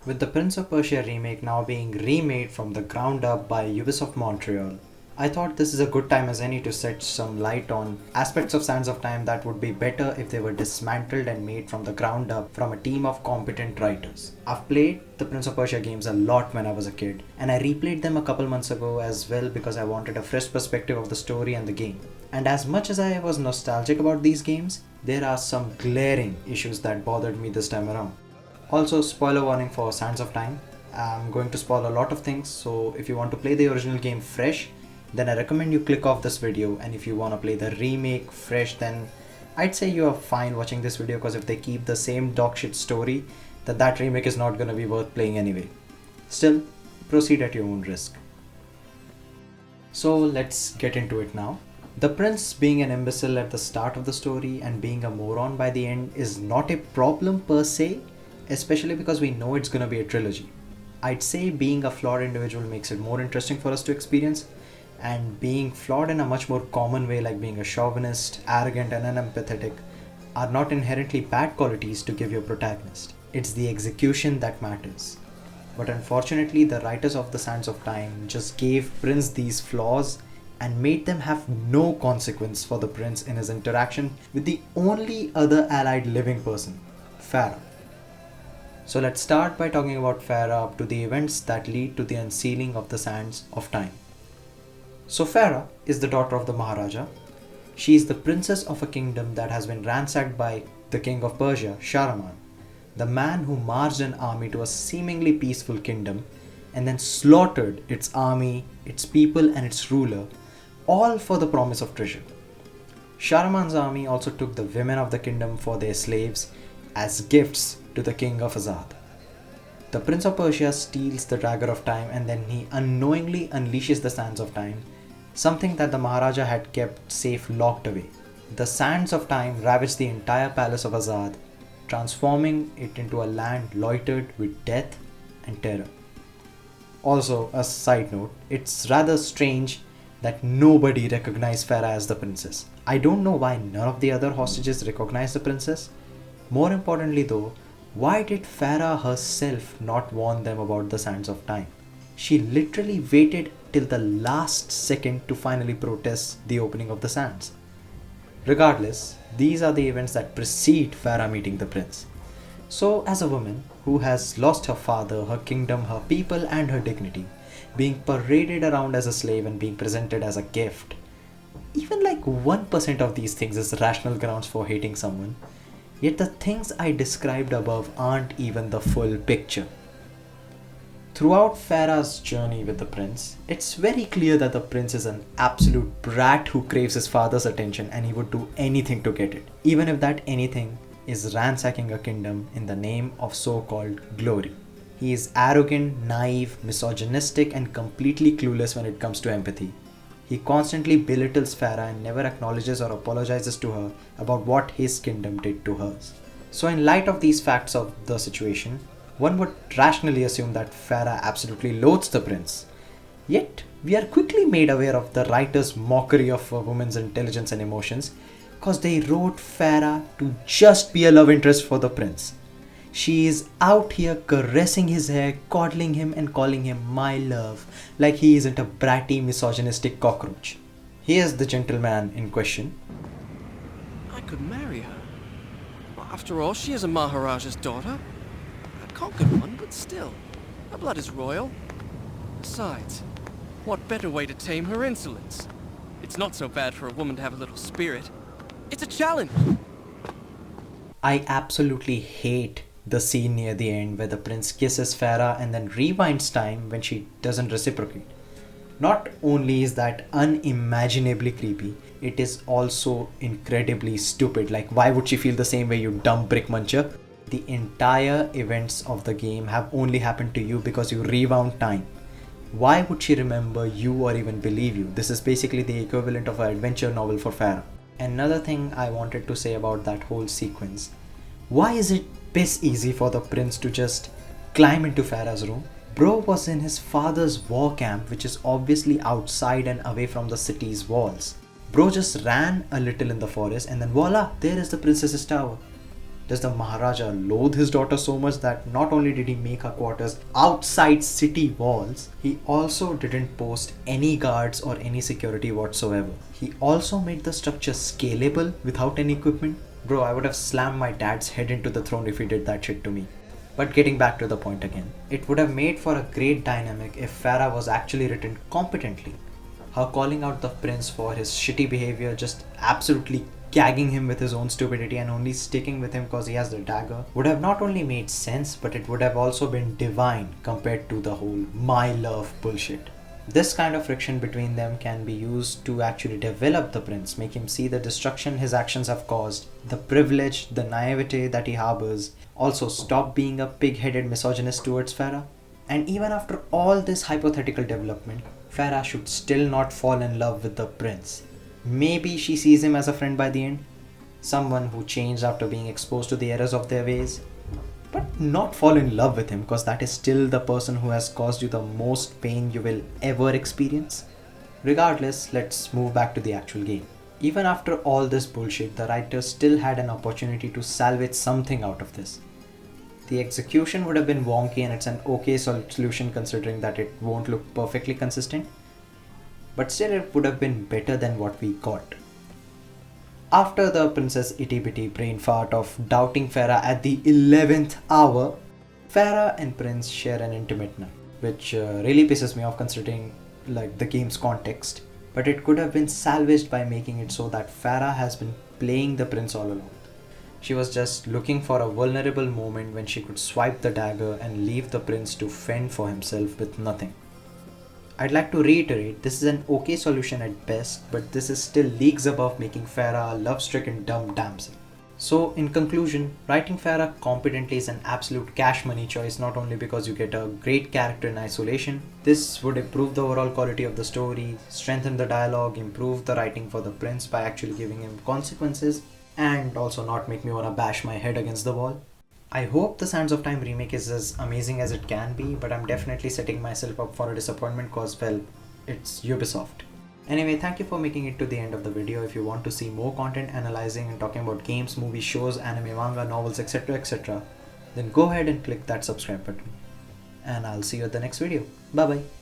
With the Prince of Persia remake now being remade from the ground up by Ubisoft Montreal, I thought this is a good time as any to set some light on aspects of Sands of Time that would be better if they were dismantled and made from the ground up from a team of competent writers. I've played the Prince of Persia games a lot when I was a kid, and I replayed them a couple months ago as well because I wanted a fresh perspective of the story and the game. And as much as I was nostalgic about these games, there are some glaring issues that bothered me this time around. Also, spoiler warning for Sands of Time. I'm going to spoil a lot of things, so if you want to play the original game fresh, then I recommend you click off this video, and if you want to play the remake fresh, then I'd say you are fine watching this video because if they keep the same dogshit story, then that remake is not going to be worth playing anyway. Still, proceed at your own risk. So let's get into it now. The prince being an imbecile at the start of the story and being a moron by the end is not a problem per se, especially because we know it's gonna be a trilogy. I'd say being a flawed individual makes it more interesting for us to experience, and being flawed in a much more common way, like being a chauvinist, arrogant, and unempathetic, are not inherently bad qualities to give your protagonist. It's the execution that matters. But unfortunately, the writers of The Sands of Time just gave Prince these flaws and made them have no consequence for the prince in his interaction with the only other allied living person, Farah. So let's start by talking about Farah up to the events that lead to the unsealing of the Sands of Time. So Farah is the daughter of the Maharaja. She is the princess of a kingdom that has been ransacked by the king of Persia, Shahraman, the man who marched an army to a seemingly peaceful kingdom and then slaughtered its army, its people, and its ruler, all for the promise of treasure. Shahraman's army also took the women of the kingdom for their slaves as gifts to the king of Azad. The Prince of Persia steals the Dagger of Time and then he unknowingly unleashes the Sands of Time, something that the Maharaja had kept safe locked away. The Sands of Time ravaged the entire palace of Azad, transforming it into a land loitered with death and terror. Also, a side note, it's rather strange that nobody recognized Farah as the princess. I don't know why none of the other hostages recognized the princess. More importantly though, why did Farah herself not warn them about the Sands of Time? She literally waited till the last second to finally protest the opening of the sands. Regardless, these are the events that precede Farah meeting the prince. So, as a woman who has lost her father, her kingdom, her people, and her dignity, being paraded around as a slave and being presented as a gift, even like 1% of these things is rational grounds for hating someone. Yet the things I described above aren't even the full picture. Throughout Farah's journey with the prince, it's very clear that the prince is an absolute brat who craves his father's attention and he would do anything to get it, even if that anything is ransacking a kingdom in the name of so-called glory. He is arrogant, naive, misogynistic, and completely clueless when it comes to empathy. He constantly belittles Farah and never acknowledges or apologizes to her about what his kingdom did to hers. So in light of these facts of the situation, one would rationally assume that Farah absolutely loathes the prince. Yet, we are quickly made aware of the writer's mockery of a woman's intelligence and emotions because they wrote Farah to just be a love interest for the prince. She is out here caressing his hair, coddling him and calling him my love, like he isn't a bratty misogynistic cockroach. Here's the gentleman in question. I could marry her. After all, she is a Maharaja's daughter. A conquered one, but still. Her blood is royal. Besides, what better way to tame her insolence? It's not so bad for a woman to have a little spirit. It's a challenge! I absolutely hate the scene near the end where the prince kisses Farah and then rewinds time when she doesn't reciprocate. Not only is that unimaginably creepy, it is also incredibly stupid. Like, why would she feel the same way, you dumb brick muncher? The entire events of the game have only happened to you because you rewound time. Why would she remember you or even believe you? This is basically the equivalent of an adventure novel for Farah. Another thing I wanted to say about that whole sequence. Why is it piss easy for the prince to just climb into Farah's room? Bro was in his father's war camp, which is obviously outside and away from the city's walls. Bro just ran a little in the forest and then voila, there is the princess's tower. Does the Maharaja loathe his daughter so much that not only did he make her quarters outside city walls, he also didn't post any guards or any security whatsoever. He also made the structure scalable without any equipment. Bro, I would have slammed my dad's head into the throne if he did that shit to me. But getting back to the point again, it would have made for a great dynamic if Farah was actually written competently. How calling out the prince for his shitty behavior, just absolutely gagging him with his own stupidity and only sticking with him because he has the dagger, would have not only made sense, but it would have also been divine compared to the whole my love bullshit. This kind of friction between them can be used to actually develop the prince, make him see the destruction his actions have caused, the privilege, the naivete that he harbors, also stop being a pig-headed misogynist towards Farah. And even after all this hypothetical development, Farah should still not fall in love with the prince. Maybe she sees him as a friend by the end, someone who changed after being exposed to the errors of their ways, but not fall in love with him because that is still the person who has caused you the most pain you will ever experience. Regardless, let's move back to the actual game. Even after all this bullshit, the writers still had an opportunity to salvage something out of this. The execution would have been wonky and it's an okay solution considering that it won't look perfectly consistent, but still it would have been better than what we got. After the princess itty bitty brain fart of doubting Farah at the 11th hour, Farah and Prince share an intimate night, which really pisses me off considering like the game's context. But it could have been salvaged by making it so that Farah has been playing the prince all along. She was just looking for a vulnerable moment when she could swipe the dagger and leave the prince to fend for himself with nothing. I'd like to reiterate, this is an okay solution at best, but this is still leagues above making Farah a love-stricken dumb damsel. So, in conclusion, writing Farah competently is an absolute cash money choice, not only because you get a great character in isolation. This would improve the overall quality of the story, strengthen the dialogue, improve the writing for the prince by actually giving him consequences, and also not make me want to bash my head against the wall. I hope the Sands of Time remake is as amazing as it can be, but I'm definitely setting myself up for a disappointment because, well, it's Ubisoft. Anyway, thank you for making it to the end of the video. If you want to see more content analyzing and talking about games, movies, shows, anime, manga, novels, etc., then go ahead and click that subscribe button. And I'll see you at the next video. Bye bye.